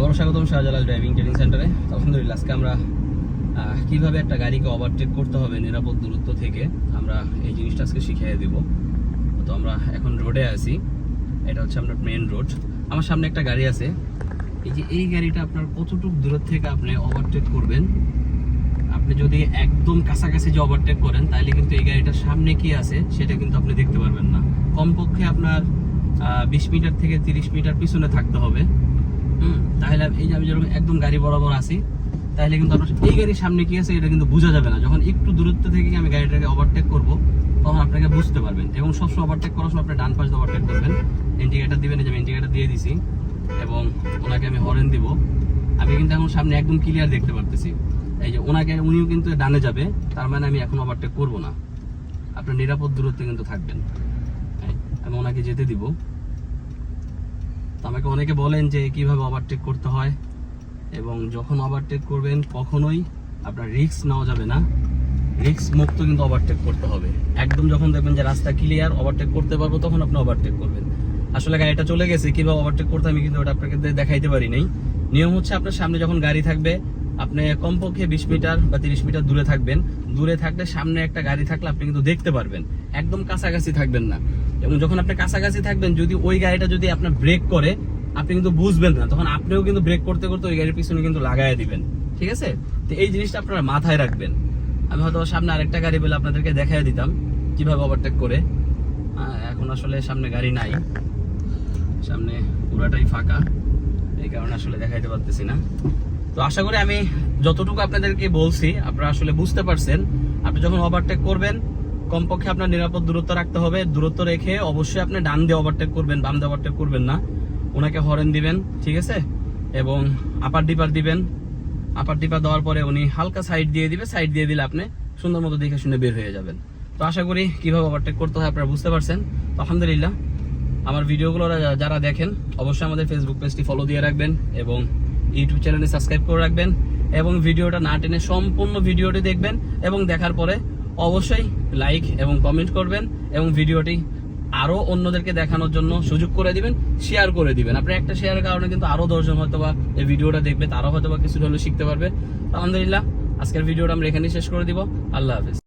আবারও স্বাগতম Shahjalal driving training সেন্টারে। আলহামদুলিল্লাহ, আজকে আমরা কিভাবে একটা গাড়িকে ওভারটেক করতে হবে নিরাপদ দূরত্ব থেকে আমরা এই জিনিসটা আজকে শিখিয়ে দিব। তো আমরা এখন রোডে আছি, এটা হচ্ছে আপনার মেইন রোড। আমার সামনে একটা গাড়ি আছে, এই যে এই গাড়িটা আপনার কতটুকু দূরত্ব থেকে আপনি ওভারটেক করবেন। আপনি যদি একদম কাছাকাছি যে ওভারটেক করেন তাহলে কিন্তু এই গাড়িটার সামনে কি আছে সেটা কিন্তু আপনি দেখতে পারবেন না। কমপক্ষে আপনার 20 মিটার থেকে 30 মিটার পিছনে থাকতে হবে। তাহলে এই যে আমি যখন একদম গাড়ি বরাবর আছি তাহলে কিন্তু আপনার এই গাড়ির সামনে কি আছে এটা কিন্তু বোঝা যাবে না। যখন একটু দূরত্ব থেকে আমি গাড়িটাকে ওভারটেক করব তখন আপনাকে বুঝতে পারবেন। এবং সবসময় ওভারটেক করার সময় আপনি ডান পাশ দিয়ে ওভারটেক করবেন, ইন্ডিকেটার দিবেন। এই যে আমি ইন্ডিকেটার দিয়ে দিছি এবং ওনাকে আমি হর্ন দিব। আমি কিন্তু এখন সামনে একদম ক্লিয়ার দেখতে পারতেছি। এই যে উনিও কিন্তু ডানে যাবে, তার মানে আমি এখন ওভারটেক করব না। আপনার নিরাপদ দূরত্বে কিন্তু থাকবেন। আমি ওনাকে যেতে দিব। আমাকে অনেকে বলেন যে কিভাবে ওভারটেক করতে হয়, এবং যখন ওভারটেক করবেন কখনোই আপনার রিস্ক নেওয়া যাবে না। রিস্ক মুক্ত কিন্তু ওভারটেক করতে হবে। একদম যখন দেখবেন যে রাস্তা ক্লিয়ার, ওভারটেক করতে পারবো, তখন আপনি ওভারটেক করবেন। আসলে গাড়িটা চলে গেছে, কিভাবে ওভারটেক করতে আমি কিন্তু ওটা আপনাকে দেখাইতে পারি নাই। নিয়ম হচ্ছে আপনার সামনে যখন গাড়ি থাকবে আপনি কমপক্ষে 20 মিটার বা 30 মিটার দূরে থাকবেন। দূরে থাকলে সামনে একটা গাড়ি থাকলে আপনি কিন্তু দেখতে পারবেন, একদম কাছাকাছি থাকবেন না। এবং যখন আপনি কাছাকাছি থাকবেন, যদি ওই গাড়িটা যদি আপনার ব্রেক করে আপনি কিন্তু বুঝবেন না, তখন আপনিও কিন্তু ব্রেক করতে করতে ওই গাড়ির পিছনে কিন্তু লাগাই দিবেন। ঠিক আছে? তো এই জিনিসটা আপনারা মাথায় রাখবেন। আমি হয়তো সামনে আরেকটা গাড়ি বলে আপনাদেরকে দেখাই দিতাম কিভাবে ওভারটেক করে। এখন আসলে সামনে গাড়ি নাই, সামনে পুরাটাই ফাঁকা, এই কারণে আসলে দেখাইতে পারতেছি না। তো আশা করি আমি যতটুকু আপনাদেরকে বলছি আপনারা আসলে বুঝতে পারছেন। আপনি যখন ওভারটেক করবেন কমপক্ষে আপনার নিরাপদ দূরত্ব রাখতে হবে। দূরত্ব রেখে অবশ্যই আপনি ডান দিয়ে ওভারটেক করবেন, বাম দিয়ে ওভারটেক করবেন না। ওনাকে হর্ন দিবেন, ঠিক আছে? এবং আপার ডিপার দিবেন। আপার ডিপার দেওয়ার পরে উনি হালকা সাইড দিয়ে দিবে, সাইড দিয়ে দিলে আপনি সুন্দর মতো দেখে শুনে বের হয়ে যাবেন। তো আশা করি কিভাবে ওভারটেক করতে হয় আপনারা বুঝতে পারছেন। তো আলহামদুলিল্লাহ, আমার ভিডিওগুলো যারা দেখেন অবশ্যই আমাদের ফেসবুক পেজটি ফলো দিয়ে রাখবেন এবং ইউটিউব চ্যানেলে সাবস্ক্রাইব করে রাখবেন, এবং ভিডিওটা না টেনে সম্পূর্ণ ভিডিওটি দেখবেন, এবং দেখার পরে অবশ্যই লাইক এবং কমেন্ট করবেন, এবং ভিডিওটি আরো অন্যদেরকে দেখানোর জন্য সুযোগ করে দিবেন, শেয়ার করে দিবেন। আপনার একটা শেয়ারের কারণে কিন্তু আরো 10 জন হয়তো বা এই ভিডিওটা দেখবে, তারাও হয়তো বা কিছু হলেও শিখতে পারবে। আলহামদুলিল্লাহ, আজকের ভিডিওটা আমরা এখানেই শেষ করে দিব। আল্লাহ হাফেজ।